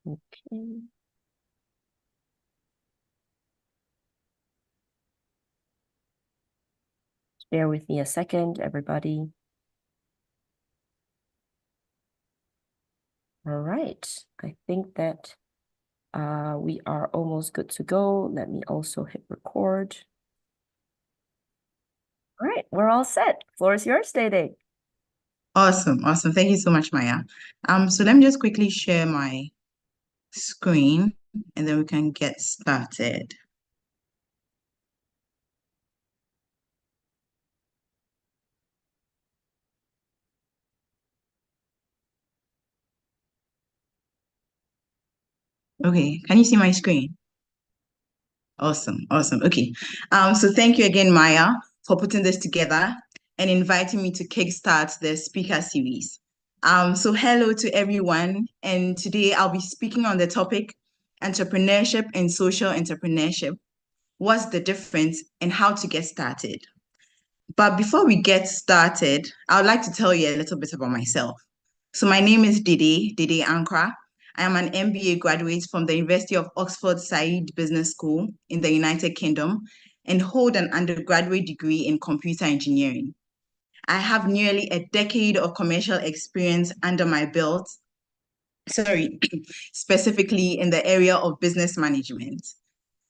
Okay. Bear with me a second, everybody. All right. I think that we are almost good to go. Let me also hit record. All right, we're all set. Floor is yours, Dede. Awesome, awesome. Thank you so much, Maya. So let me just quickly share my screen and then we can get started. Okay, can you see my screen? Awesome, awesome. Okay. So thank you again, Maya, for putting this together and inviting me to kickstart the speaker series. So hello to everyone, and today I'll be speaking on the topic entrepreneurship and social entrepreneurship. What's the difference and how to get started? But before we get started, I would like to tell you a little bit about myself. So my name is Dede Ankrah. I am an MBA graduate from the University of Oxford Said Business School in the United Kingdom and hold an undergraduate degree in computer engineering. I have nearly a decade of commercial experience under my belt, sorry, specifically in the area of business management.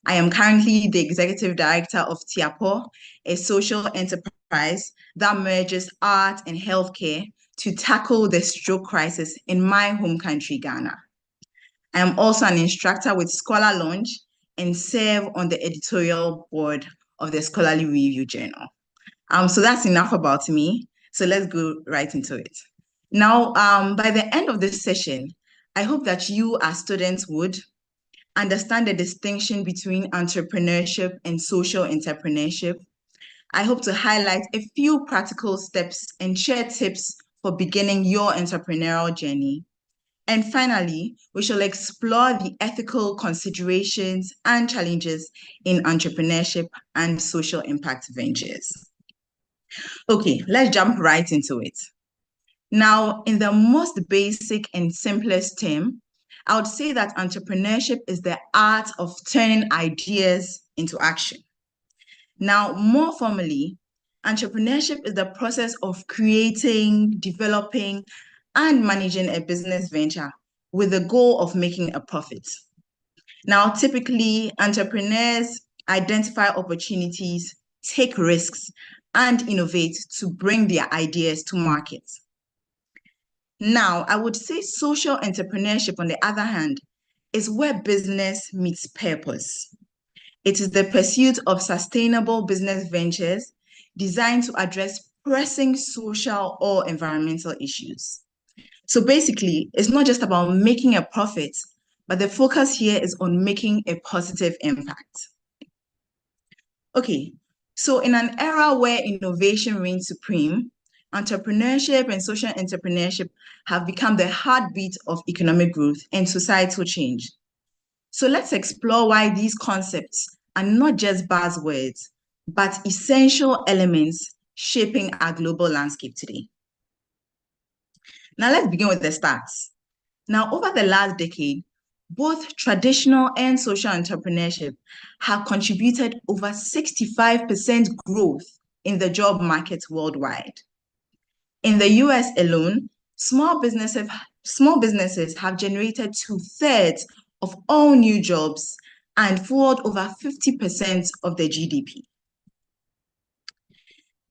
I am currently the executive director of Tiapo, a social enterprise that merges art and healthcare to tackle the stroke crisis in my home country, Ghana. I am also an instructor with Scholar Launch and serve on the editorial board of the Scholarly Review Journal. So that's enough about me. So let's go right into it. Now, by the end of this session, I hope that you as students would understand the distinction between entrepreneurship and social entrepreneurship. I hope to highlight a few practical steps and share tips for beginning your entrepreneurial journey. And finally, we shall explore the ethical considerations and challenges in entrepreneurship and social impact ventures. Okay, let's jump right into it. Now, in the most basic and simplest term, I would say that entrepreneurship is the art of turning ideas into action. Now, more formally, entrepreneurship is the process of creating, developing, and managing a business venture with the goal of making a profit. Now, typically, entrepreneurs identify opportunities, take risks, and innovate to bring their ideas to market. Now, I would say social entrepreneurship, on the other hand, is where business meets purpose. It is the pursuit of sustainable business ventures designed to address pressing social or environmental issues. So basically, it's not just about making a profit, but the focus here is on making a positive impact. Okay, so in an era where innovation reigns supreme, entrepreneurship and social entrepreneurship have become the heartbeat of economic growth and societal change. So let's explore why these concepts are not just buzzwords, but essential elements shaping our global landscape today. Now let's begin with the stats. Now, over the last decade, both traditional and social entrepreneurship have contributed over 65% growth in the job market worldwide. In the US alone, small businesses have generated two-thirds of all new jobs and fueled over 50% of the GDP.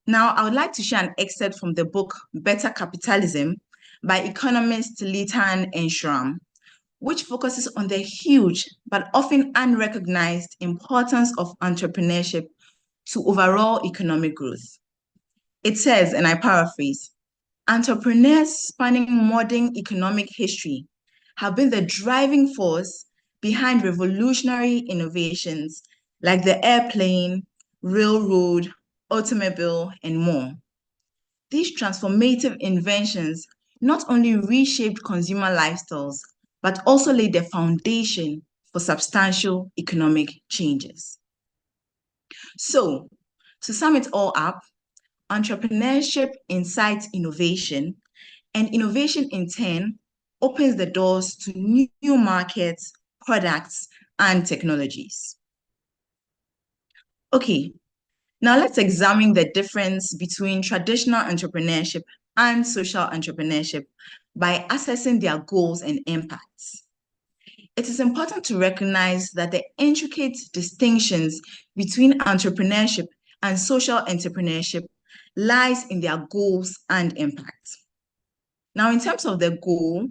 Now, I would like to share an excerpt from the book Better Capitalism by economist Litan and Shram, which focuses on the huge but often unrecognized importance of entrepreneurship to overall economic growth. It says, and I paraphrase, entrepreneurs spanning modern economic history have been the driving force behind revolutionary innovations like the airplane, railroad, automobile, and more. These transformative inventions not only reshaped consumer lifestyles, but also laid the foundation for substantial economic changes. So, to sum it all up, entrepreneurship incites innovation, and innovation in turn opens the doors to new markets, products, and technologies. Okay, now let's examine the difference between traditional entrepreneurship and social entrepreneurship by assessing their goals and impacts. It is important to recognize that the intricate distinctions between entrepreneurship and social entrepreneurship lies in their goals and impacts. Now, in terms of the goal,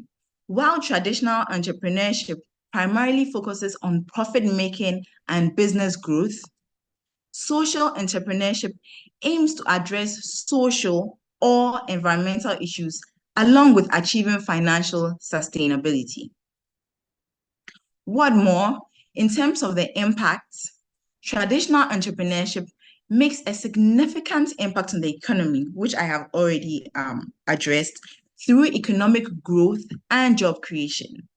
while traditional entrepreneurship primarily focuses on profit making and business growth, social entrepreneurship aims to address social or environmental issues along with achieving financial sustainability. What more, in terms of the impact, traditional entrepreneurship makes a significant impact on the economy, which I have already addressed, through economic growth and job creation.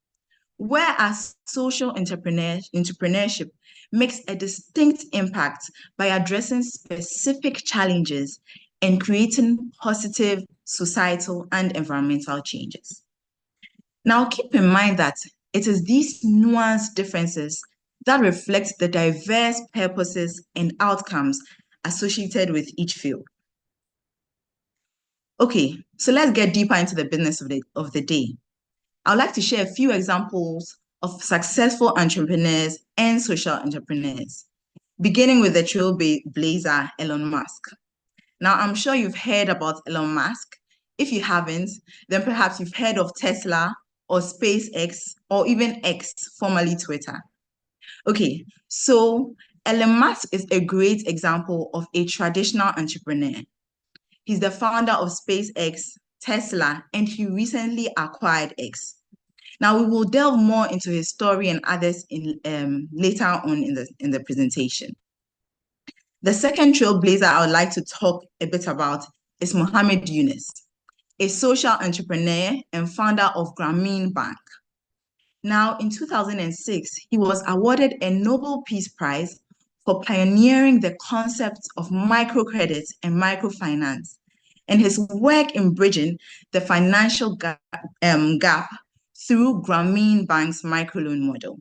Whereas social entrepreneurship makes a distinct impact by addressing specific challenges and creating positive societal and environmental changes. Now, keep in mind that it is these nuanced differences that reflect the diverse purposes and outcomes associated with each field. Okay, so let's get deeper into the business of the day. I'd like to share a few examples of successful entrepreneurs and social entrepreneurs, beginning with the trailblazer Elon Musk. Now, I'm sure you've heard about Elon Musk. If you haven't, then perhaps you've heard of Tesla or SpaceX or even X, formerly Twitter. Okay, so Elon Musk is a great example of a traditional entrepreneur. He's the founder of SpaceX, Tesla, and he recently acquired X. Now, we will delve more into his story and others later on in the presentation. The second trailblazer I would like to talk a bit about is Mohammed Yunus, a social entrepreneur and founder of Grameen Bank. Now, in 2006, he was awarded a Nobel Peace Prize for pioneering the concept of microcredit and microfinance, and his work in bridging the financial gap through Grameen Bank's microloan model.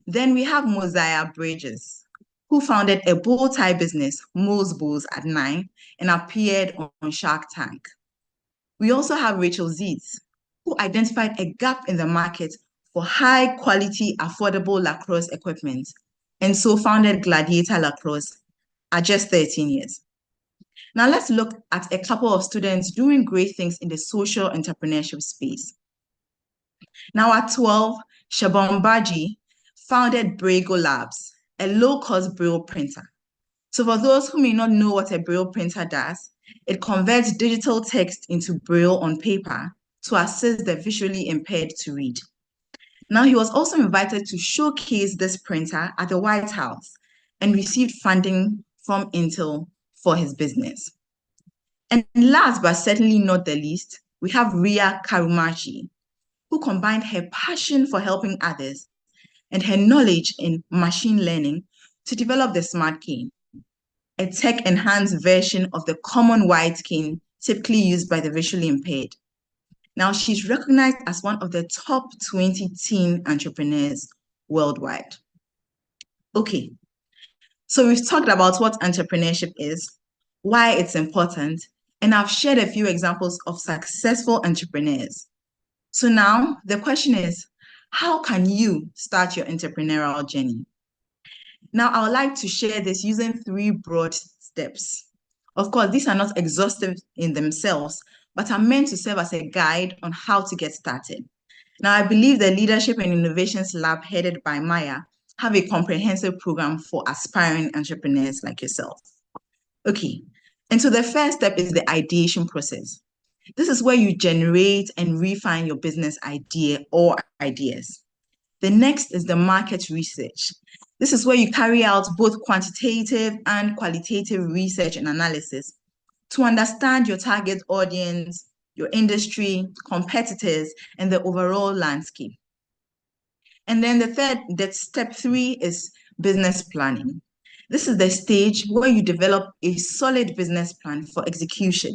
Then we have Mosiah Bridges, who founded a bow tie business, Mo's Bulls at 9, and appeared on Shark Tank. We also have Rachel Zietz, who identified a gap in the market for high-quality, affordable lacrosse equipment, and so founded Gladiator Lacrosse at just 13 years. Now let's look at a couple of students doing great things in the social entrepreneurship space. Now at 12, Shabon Baji founded Brago Labs, a low-cost Braille printer. So for those who may not know what a Braille printer does, it converts digital text into Braille on paper to assist the visually impaired to read. Now, he was also invited to showcase this printer at the White House and received funding from Intel for his business. And last but certainly not the least, we have Ria Karumachi, who combined her passion for helping others and her knowledge in machine learning to develop the Smart Cane, a tech-enhanced version of the common white cane typically used by the visually impaired. Now, she's recognized as one of the top 20 teen entrepreneurs worldwide. Okay, so we've talked about what entrepreneurship is, why it's important, and I've shared a few examples of successful entrepreneurs. So now the question is, how can you start your entrepreneurial journey? Now, I would like to share this using 3 broad steps. Of course, these are not exhaustive in themselves, but are meant to serve as a guide on how to get started. Now, I believe the Leadership and Innovations Lab headed by Maya have a comprehensive program for aspiring entrepreneurs like yourself. Okay, and so the first step is the ideation process. This is where you generate and refine your business idea or ideas. The next is the market research. This is where you carry out both quantitative and qualitative research and analysis to understand your target audience, your industry, competitors, and the overall landscape. And then the step 3 is business planning. This is the stage where you develop a solid business plan for execution.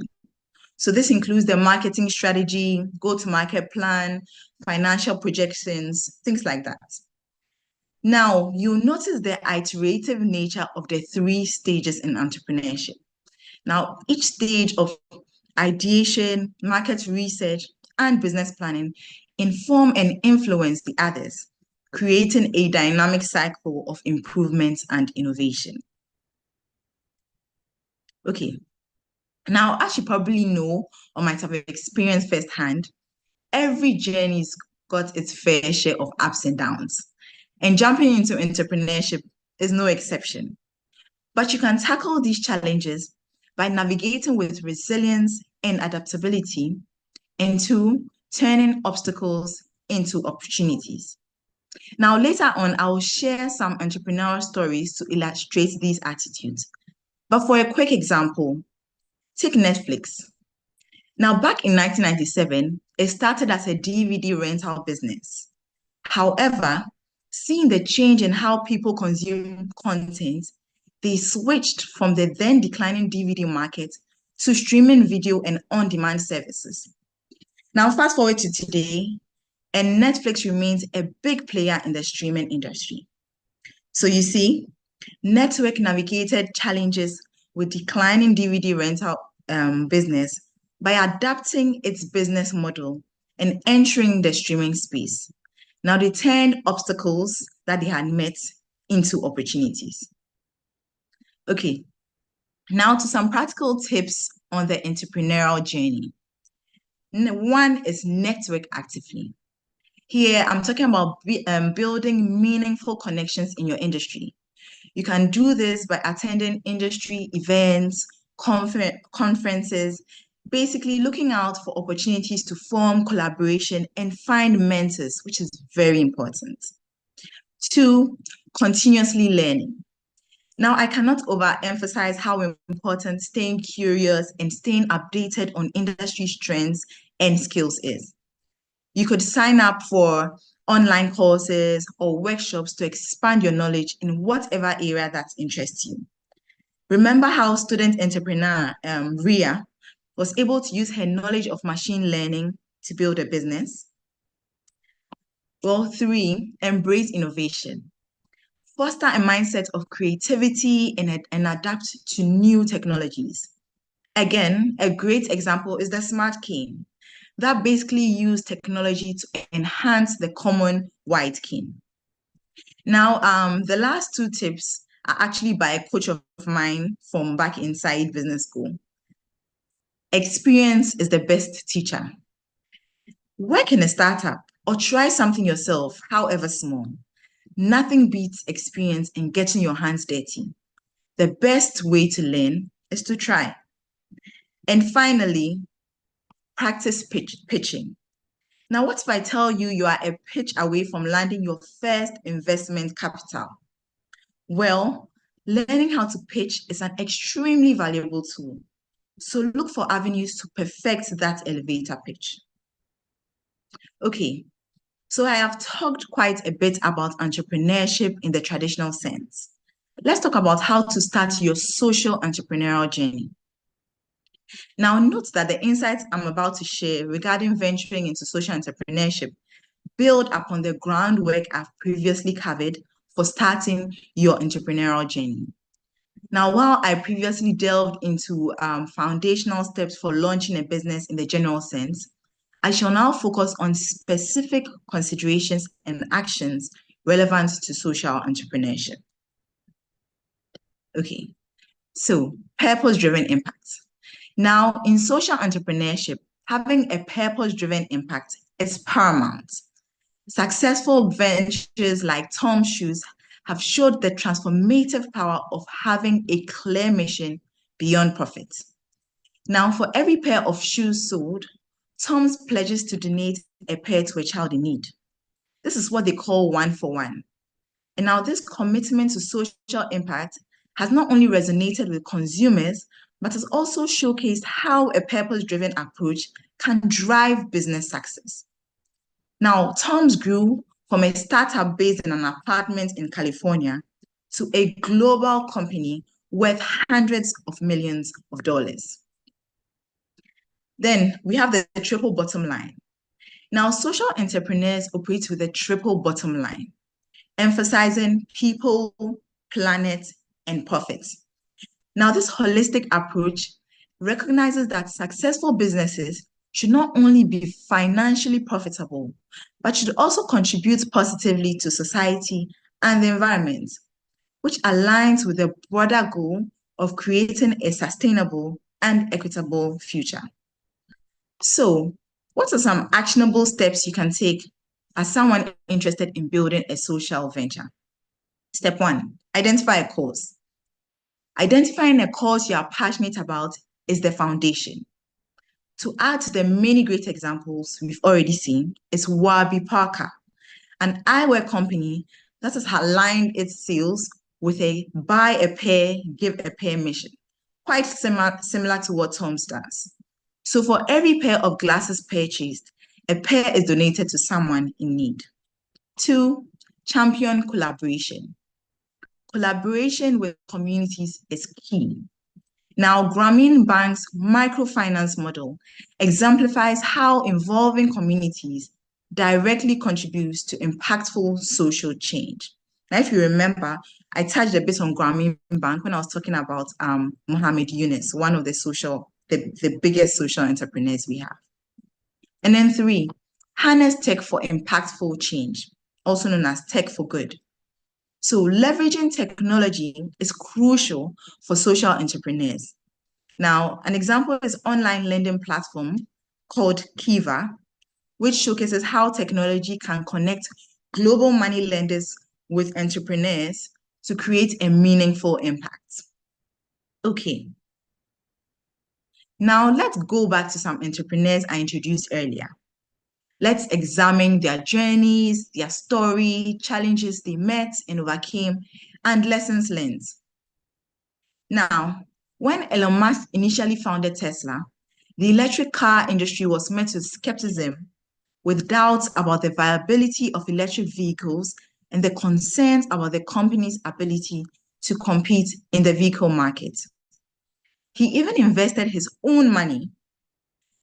So this includes the marketing strategy, go-to-market plan, financial projections, things like that. Now, you'll notice the iterative nature of the 3 stages in entrepreneurship. Now, each stage of ideation, market research, and business planning inform and influence the others, creating a dynamic cycle of improvement and innovation. Okay, now, as you probably know or might have experienced firsthand, every journey's got its fair share of ups and downs. And jumping into entrepreneurship is no exception. But you can tackle these challenges by navigating with resilience and adaptability, and 2, turning obstacles into opportunities. Now, later on, I will share some entrepreneurial stories to illustrate these attitudes. But for a quick example, take Netflix. Now, back in 1997, it started as a DVD rental business. However, seeing the change in how people consume content, they switched from the then declining DVD market to streaming video and on-demand services. Now, fast forward to today, and Netflix remains a big player in the streaming industry. So you see, network navigated challenges with declining DVD rental business by adapting its business model and entering the streaming space. Now they turned obstacles that they had met into opportunities. Okay, now to some practical tips on the entrepreneurial journey. 1 is network actively. Here, I'm talking about building meaningful connections in your industry. You can do this by attending industry events, conferences, basically looking out for opportunities to form collaboration and find mentors, which is very important. 2, continuously learning. Now, I cannot overemphasize how important staying curious and staying updated on industry trends and skills is. You could sign up for online courses or workshops to expand your knowledge in whatever area that interests you. Remember how student entrepreneur Ria was able to use her knowledge of machine learning to build a business? Well, 3, embrace innovation. Foster a mindset of creativity and adapt to new technologies. Again, a great example is the smart cane that basically use technology to enhance the common white cane. Now, the last 2 tips are actually by a coach of mine from back inside business school. Experience is the best teacher. Work in a startup or try something yourself, however small. Nothing beats experience in getting your hands dirty. The best way to learn is to try. And finally, practice pitching. Now, what if I tell you you are a pitch away from landing your first investment capital? Well, learning how to pitch is an extremely valuable tool. So look for avenues to perfect that elevator pitch. Okay, so I have talked quite a bit about entrepreneurship in the traditional sense. Let's talk about how to start your social entrepreneurial journey. Now, note that the insights I'm about to share regarding venturing into social entrepreneurship build upon the groundwork I've previously covered for starting your entrepreneurial journey. Now, while I previously delved into foundational steps for launching a business in the general sense, I shall now focus on specific considerations and actions relevant to social entrepreneurship. Okay, so purpose-driven impact. Now, in social entrepreneurship, having a purpose-driven impact is paramount. Successful ventures like Tom's Shoes have showed the transformative power of having a clear mission beyond profit. Now, for every pair of shoes sold, Tom's pledges to donate a pair to a child in need. This is what they call 1 for 1. And now this commitment to social impact has not only resonated with consumers, but has also showcased how a purpose-driven approach can drive business success. Now, Tom's grew from a startup based in an apartment in California to a global company worth hundreds of millions of dollars. Then we have the triple bottom line. Now, social entrepreneurs operate with a triple bottom line, emphasizing people, planet, and profit. Now, this holistic approach recognizes that successful businesses should not only be financially profitable, but should also contribute positively to society and the environment, which aligns with the broader goal of creating a sustainable and equitable future. So, what are some actionable steps you can take as someone interested in building a social venture? Step one, identify a cause. Identifying a cause you are passionate about is the foundation. To add to the many great examples we've already seen, is Warby Parker, an eyewear company that has aligned its sales with a buy a pair, give a pair mission, quite similar to what Tom's does. So for every pair of glasses purchased, a pair is donated to someone in need. Two, champion collaboration. Collaboration with communities is key. Now, Grameen Bank's microfinance model exemplifies how involving communities directly contributes to impactful social change. Now, if you remember, I touched a bit on Grameen Bank when I was talking about Mohammed Yunus, one of the biggest social entrepreneurs we have. And then three, harness tech for impactful change, also known as tech for good. So leveraging technology is crucial for social entrepreneurs. Now, an example is online lending platform called Kiva, which showcases how technology can connect global money lenders with entrepreneurs to create a meaningful impact. Okay. Now, let's go back to some entrepreneurs I introduced earlier. Let's examine their journeys, their story, challenges they met and overcame, and lessons learned. Now, when Elon Musk initially founded Tesla, the electric car industry was met with skepticism, with doubts about the viability of electric vehicles and the concerns about the company's ability to compete in the vehicle market. He even invested his own money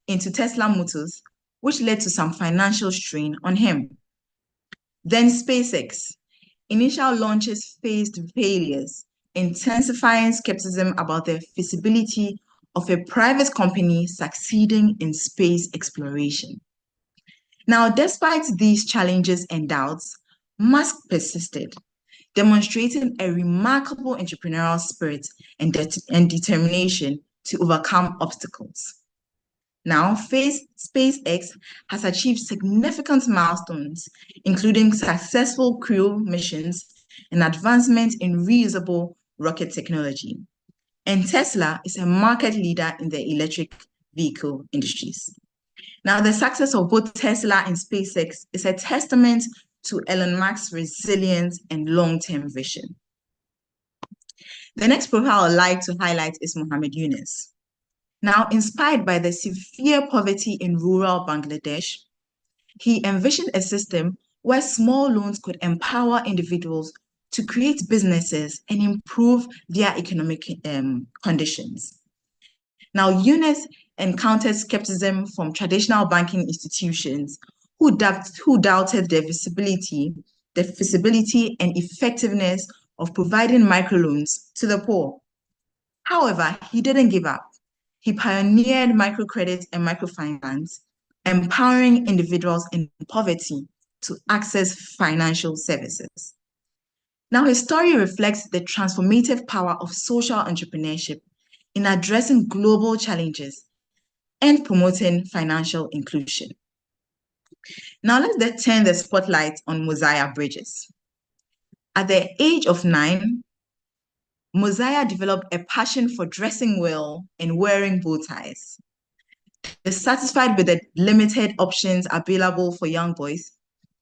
into Tesla Motors, which led to some financial strain on him. Then SpaceX. Initial launches faced failures, intensifying skepticism about the feasibility of a private company succeeding in space exploration. Now, despite these challenges and doubts, Musk persisted, demonstrating a remarkable entrepreneurial spirit and determination to overcome obstacles. Now, SpaceX has achieved significant milestones, including successful crew missions and advancement in reusable rocket technology. And Tesla is a market leader in the electric vehicle industries. Now, the success of both Tesla and SpaceX is a testament to Elon Musk's resilience and long-term vision. The next profile I'd like to highlight is Mohammed Yunus. Now, inspired by the severe poverty in rural Bangladesh, he envisioned a system where small loans could empower individuals to create businesses and improve their economic conditions. Now, Yunus encountered skepticism from traditional banking institutions who doubted the feasibility and effectiveness of providing microloans to the poor. However, he didn't give up. He pioneered microcredit and microfinance, empowering individuals in poverty to access financial services. Now, his story reflects the transformative power of social entrepreneurship in addressing global challenges and promoting financial inclusion. Now, let's turn the spotlight on Mosiah Bridges. At the age of 9, Mosiah developed a passion for dressing well and wearing bow ties. Dissatisfied with the limited options available for young boys,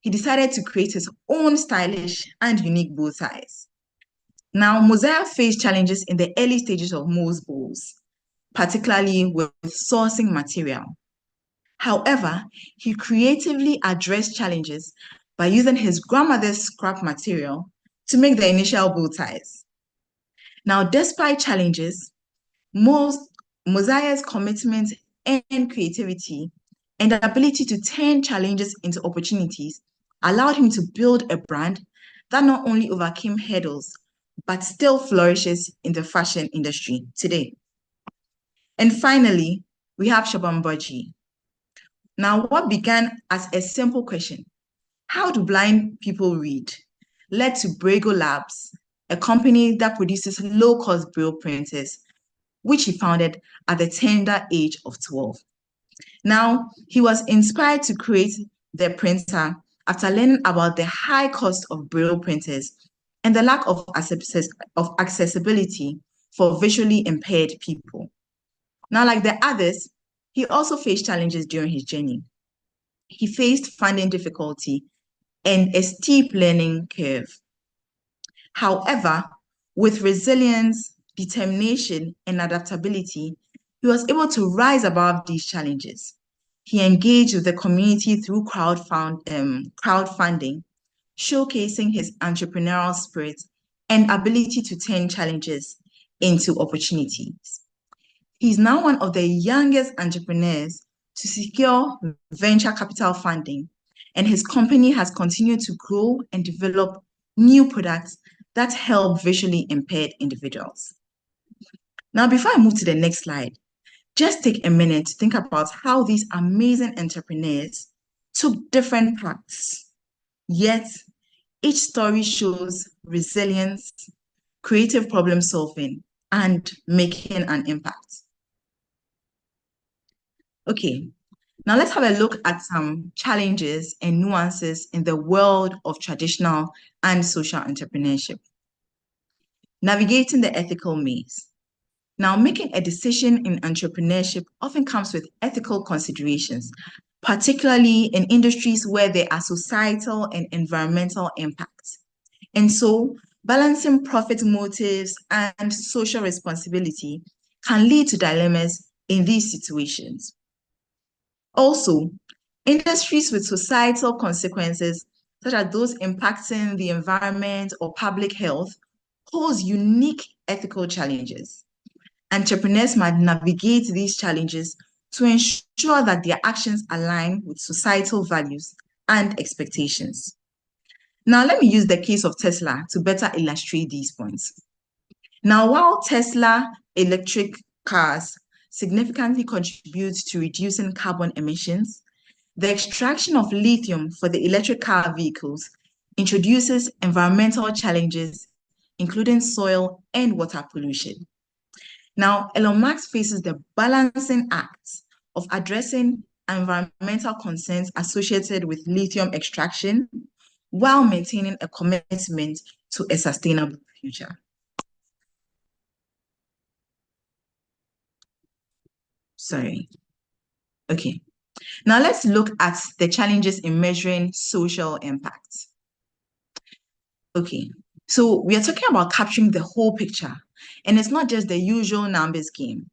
he decided to create his own stylish and unique bow ties. Now, Mosiah faced challenges in the early stages of Mo's bows, particularly with sourcing material. However, he creatively addressed challenges by using his grandmother's scrap material to make the initial bow ties. Now, despite challenges, Mosiah's commitment and creativity, and the ability to turn challenges into opportunities allowed him to build a brand that not only overcame hurdles, but still flourishes in the fashion industry today. And finally, we have Shabambaji. Now, what began as a simple question, how do blind people read, led to Brago Labs, a company that produces low-cost braille printers, which he founded at the tender age of 12. Now, he was inspired to create the printer after learning about the high cost of braille printers and the lack of accessibility for visually impaired people. Now, like the others, he also faced challenges during his journey. He faced funding difficulty and a steep learning curve. However, with resilience, determination, and adaptability, he was able to rise above these challenges. He engaged with the community through crowdfunding, showcasing his entrepreneurial spirit and ability to turn challenges into opportunities. He's now one of the youngest entrepreneurs to secure venture capital funding, and his company has continued to grow and develop new products that help visually impaired individuals. Now, before I move to the next slide, just take a minute to think about how these amazing entrepreneurs took different paths, yet each story shows resilience, creative problem solving, and making an impact. Okay, now let's have a look at some challenges and nuances in the world of traditional and social entrepreneurship. Navigating the ethical maze. Now, making a decision in entrepreneurship often comes with ethical considerations, particularly in industries where there are societal and environmental impacts. And so, balancing profit motives and social responsibility can lead to dilemmas in these situations. Also, industries with societal consequences, such as those impacting the environment or public health, pose unique ethical challenges. Entrepreneurs might navigate these challenges to ensure that their actions align with societal values and expectations. Now, let me use the case of Tesla to better illustrate these points. Now, while Tesla electric cars significantly contribute to reducing carbon emissions, the extraction of lithium for the electric car vehicles introduces environmental challenges, including soil and water pollution. Now, Elon Musk faces the balancing act of addressing environmental concerns associated with lithium extraction while maintaining a commitment to a sustainable future. Sorry. Okay. Now let's look at the challenges in measuring social impact. Okay. So we are talking about capturing the whole picture, and it's not just the usual numbers game.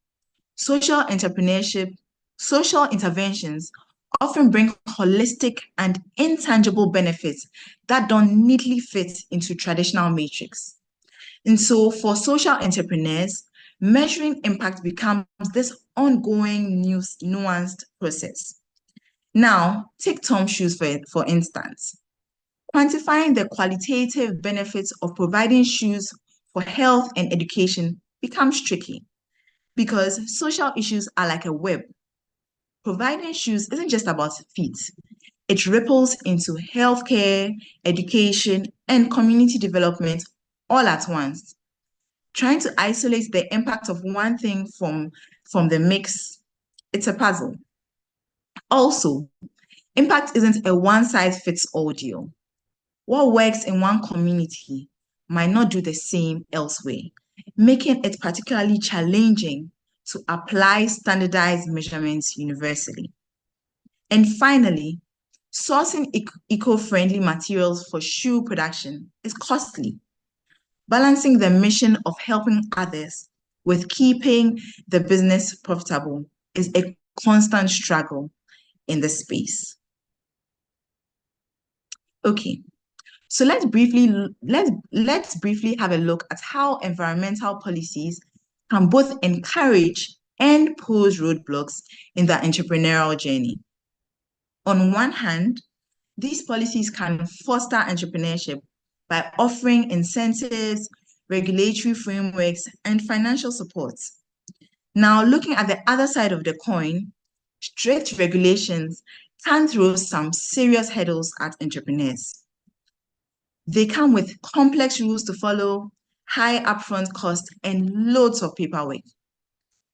Social entrepreneurship, social interventions often bring holistic and intangible benefits that don't neatly fit into traditional metrics. And so for social entrepreneurs, measuring impact becomes this ongoing, nuanced process. Now, take Tom's shoes for instance. Quantifying the qualitative benefits of providing shoes for health and education becomes tricky because social issues are like a web. Providing shoes isn't just about feet. It ripples into healthcare, education, and community development all at once. Trying to isolate the impact of one thing from the mix, it's a puzzle. Also, impact isn't a one-size-fits-all deal. What works in one community might not do the same elsewhere, making it particularly challenging to apply standardized measurements universally. And finally, sourcing eco-friendly materials for shoe production is costly. Balancing the mission of helping others with keeping the business profitable is a constant struggle in the space. Okay, so let's briefly have a look at how environmental policies can both encourage and pose roadblocks in their entrepreneurial journey. On one hand, these policies can foster entrepreneurship by offering incentives, regulatory frameworks, and financial support. Now, looking at the other side of the coin, strict regulations can throw some serious hurdles at entrepreneurs. They come with complex rules to follow, high upfront costs, and loads of paperwork.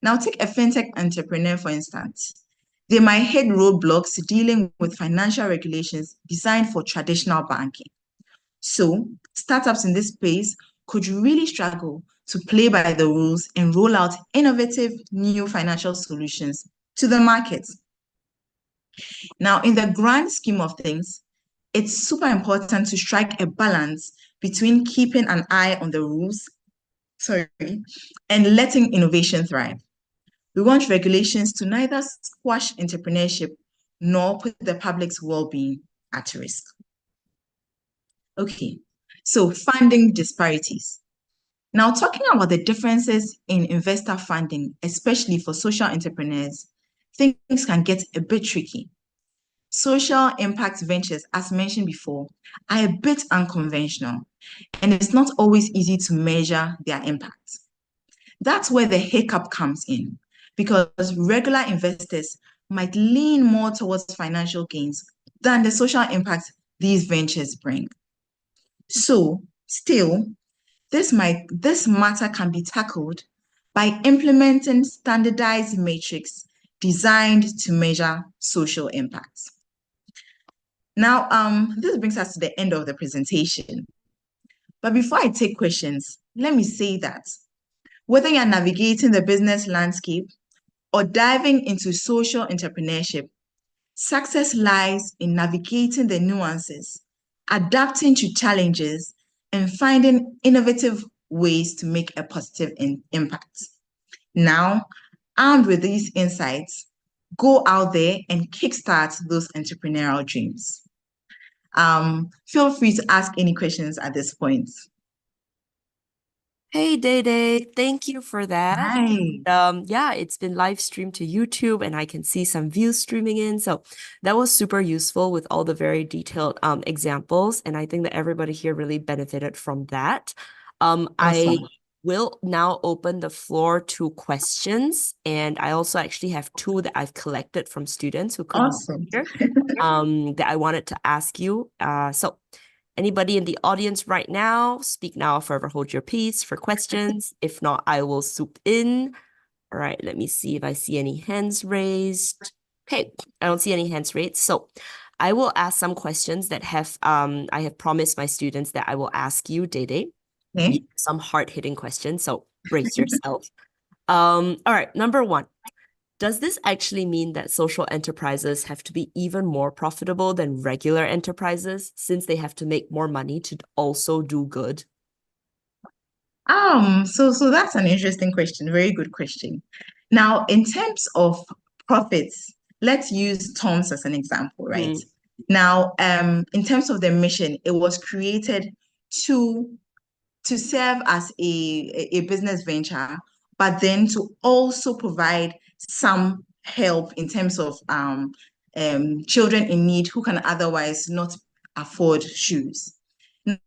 Now, take a fintech entrepreneur, for instance. They might hit roadblocks dealing with financial regulations designed for traditional banking. So, startups in this space could really struggle to play by the rules and roll out innovative new financial solutions to the market. Now, in the grand scheme of things, it's super important to strike a balance between keeping an eye on the rules, and letting innovation thrive. We want regulations to neither squash entrepreneurship nor put the public's well-being at risk. Okay, so funding disparities. Now, talking about the differences in investor funding, especially for social entrepreneurs, things can get a bit tricky. Social impact ventures, as mentioned before, are a bit unconventional, and it's not always easy to measure their impact. That's where the hiccup comes in, because regular investors might lean more towards financial gains than the social impact these ventures bring. So, still, this matter can be tackled by implementing standardized metrics designed to measure social impacts. Now, this brings us to the end of the presentation. But before I take questions, let me say that whether you're navigating the business landscape or diving into social entrepreneurship, success lies in navigating the nuances, adapting to challenges, and finding innovative ways to make a positive impact. Now, armed with these insights, go out there and kickstart those entrepreneurial dreams. Feel free to ask any questions at this point. Hey, Dede, thank you for that. Hi. Yeah, it's been live streamed to YouTube and I can see some views streaming in. So that was super useful with all the very detailed examples. And I think that everybody here really benefited from that. I Awesome. will now open the floor to questions. And I also actually have two that I've collected from students who couldn't be Awesome. here that I wanted to ask you. So anybody in the audience right now, speak now or forever hold your peace for questions. If not, I will swoop in. All right, let me see if I see any hands raised. Okay, I don't see any hands raised. So I will ask some questions that I have promised my students that I will ask you, Dede. Okay. Some hard-hitting questions, so brace yourself. All right, number one. Does this actually mean that social enterprises have to be even more profitable than regular enterprises since they have to make more money to also do good? So that's an interesting question. Very good question. Now, in terms of profits, let's use Tom's as an example, right? Mm. Now, in terms of the mission, it was created to serve as a business venture, but then to also provide some help in terms of children in need who can otherwise not afford shoes.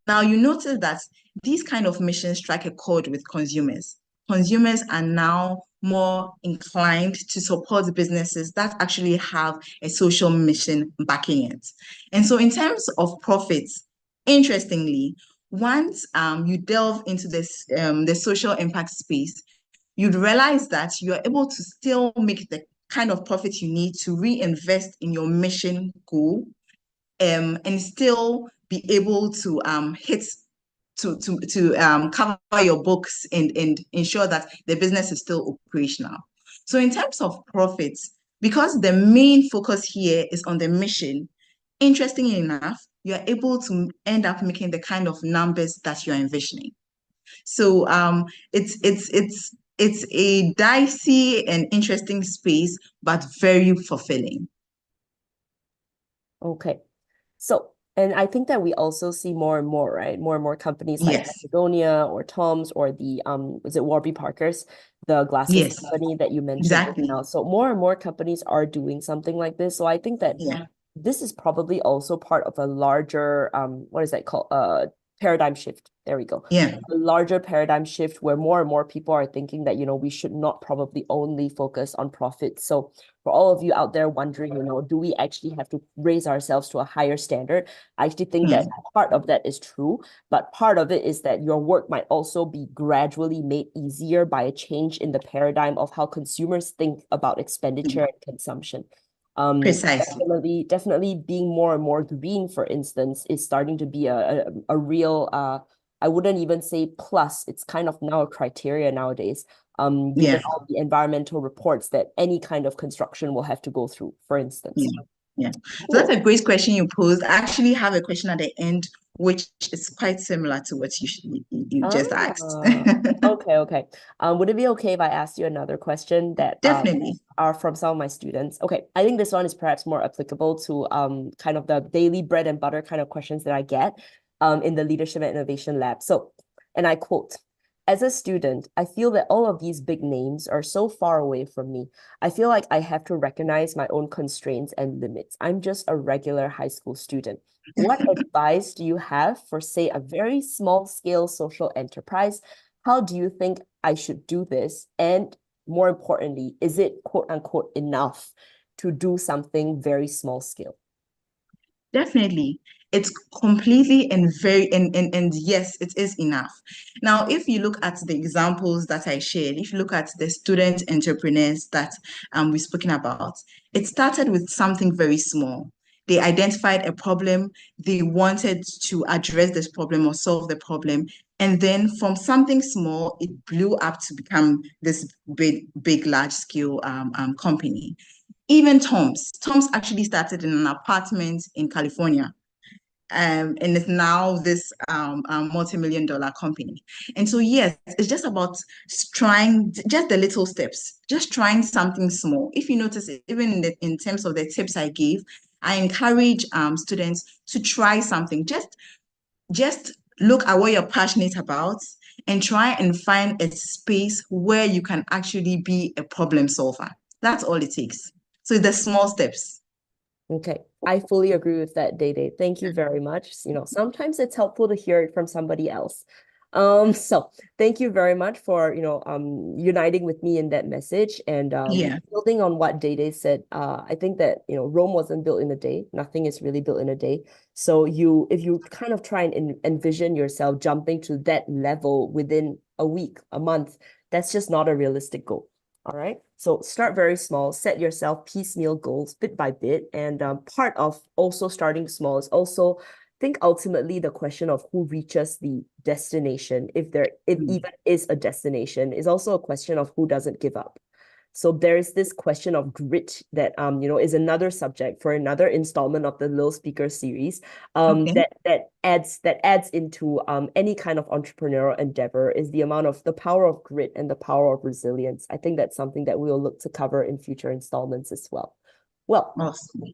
Now, you notice that these kind of missions strike a chord with consumers. Consumers are now more inclined to support businesses that actually have a social mission backing it. And so in terms of profits, interestingly, once you delve into the social impact space, you'd realize that you're able to still make the kind of profit you need to reinvest in your mission goal, and still be able to hit to cover your books and ensure that the business is still operational. So in terms of profits, because the main focus here is on the mission, interestingly enough, you're able to end up making the kind of numbers that you're envisioning. So it's a dicey and interesting space, but very fulfilling. Okay. So And I think that we also see more and more, right? More and more companies like Yes, Macedonia or Tom's or the was it Warby Parker's, the glasses yes, company that you mentioned just exactly. now. So more and more companies are doing something like this. So I think that Yeah, this is probably also part of a larger what is that called? Paradigm shift. There we go. yeah. A larger paradigm shift where more and more people are thinking that, we should not probably only focus on profit. So for all of you out there wondering, do we actually have to raise ourselves to a higher standard? I actually think that Hmm. part of that is true, but part of it is that your work might also be gradually made easier by a change in the paradigm of how consumers think about expenditure and consumption. Precisely. Definitely being more and more green, for instance, is starting to be a real I wouldn't even say plus, it's kind of now a criteria nowadays, given Yeah, all the environmental reports that any kind of construction will have to go through, for instance. yeah, yeah. So that's Cool. a great question you posed. I actually have a question at the end, which is quite similar to what you just asked. Ah, okay, okay. Would it be okay if I asked you another question that Definitely. are from some of my students? Okay, I think this one is perhaps more applicable to kind of the daily bread and butter kind of questions that I get in the Leadership and Innovation Lab. So, and I quote, as a student, I feel that all of these big names are so far away from me. I feel like I have to recognize my own constraints and limits. I'm just a regular high school student. What advice do you have for, say, a very small scale social enterprise? How do you think I should do this? And more importantly, is it quote unquote enough to do something very small scale? Definitely. It's completely and very and yes, it is enough. Now, if you look at the examples that I shared, if you look at the student entrepreneurs that we've spoken about, it started with something very small. They identified a problem, they wanted to address this problem or solve the problem. And then from something small, it blew up to become this big, large scale company. Even Tom's actually started in an apartment in California. And it's now this multi-million dollar company. And so, yes, it's just about trying just the little steps, just trying something small. If you notice, even in terms of the tips I gave, I encourage students to try something. Just look at what you're passionate about and try and find a space where you can actually be a problem solver. That's all it takes. So the small steps. Okay, I fully agree with that, Dede. Thank you very much. Sometimes it's helpful to hear it from somebody else. So thank you very much for, uniting with me in that message and Yeah. building on what Dede said. I think that, Rome wasn't built in a day. Nothing is really built in a day. So if you kind of try and envision yourself jumping to that level within a week, a month, that's just not a realistic goal. All right. So start very small, set yourself piecemeal goals bit by bit. And part of also starting small is also think ultimately the question of who reaches the destination, if Mm. even is a destination, is also a question of who doesn't give up. So there's this question of grit that is another subject for another installment of the LIL Speaker series. Okay. That adds into any kind of entrepreneurial endeavor is the amount of the power of grit and the power of resilience. I think that's something that we will look to cover in future installments as well. Well, Awesome.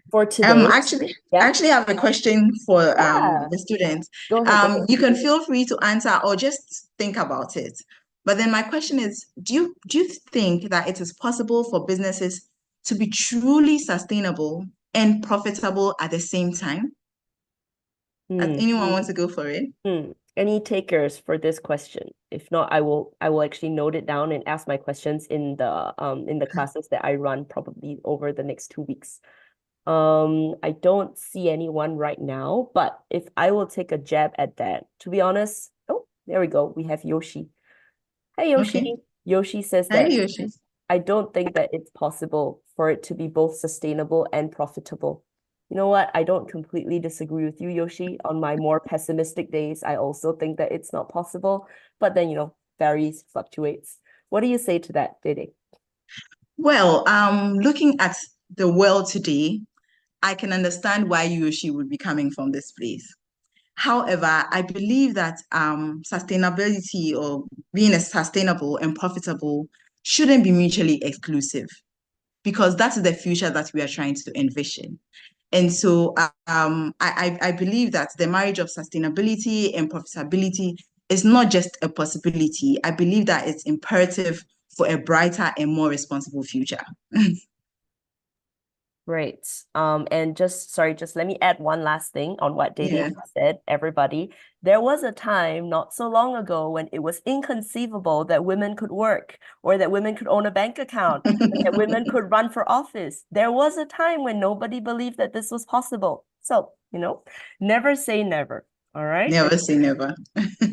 for today, Actually, I yeah, actually have a question for yeah, the students. go ahead, go ahead. You can feel free to answer or just think about it. But then my question is, do you think that it is possible for businesses to be truly sustainable and profitable at the same time? Does Hmm. anyone want to go for it? Any takers for this question? If not, I will actually note it down and ask my questions in the classes that I run probably over the next 2 weeks. I don't see anyone right now, but if I will take a jab at that, to be honest, oh, there we go. We have Yoshi. Hey, Yoshi. Okay. Yoshi says Hi, that Yoshi. I don't think that it's possible for it to be both sustainable and profitable. You know what? I don't completely disagree with you, Yoshi. On my more pessimistic days, I also think that it's not possible. But then, varies, fluctuates. What do you say to that, Dede? Well, looking at the world today, I can understand why Yoshi would be coming from this place. However, I believe that sustainability or being a sustainable and profitable shouldn't be mutually exclusive because that's the future that we are trying to envision. And so I believe that the marriage of sustainability and profitability is not just a possibility. I believe that it's imperative for a brighter and more responsible future. Great. And just let me add one last thing on what Dede Yeah. said, everybody. There was a time not so long ago when it was inconceivable that women could work or that women could own a bank account, that women could run for office. There was a time when nobody believed that this was possible. So, never say never. All right. Never say never.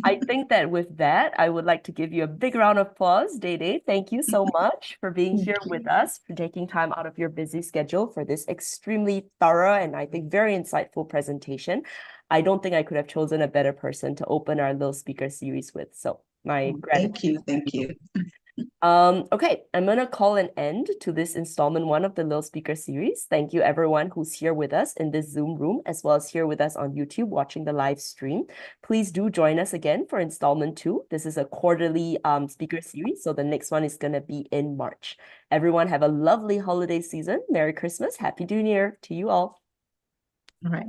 I think that with that, I would like to give you a big round of applause, Dede. Thank you so much for being here with us, for taking time out of your busy schedule for this extremely thorough and I think very insightful presentation. I don't think I could have chosen a better person to open our LIL speaker series with. So my gratitude. Thank you. Okay, I'm gonna call an end to this installment 1 of the LIL Speaker Series. Thank you everyone who's here with us in this Zoom room, as well as here with us on YouTube watching the live stream. Please do join us again for installment 2. This is a quarterly speaker series, so the next one is gonna be in March. Everyone have a lovely holiday season. Merry Christmas, Happy New Year to you all. All right.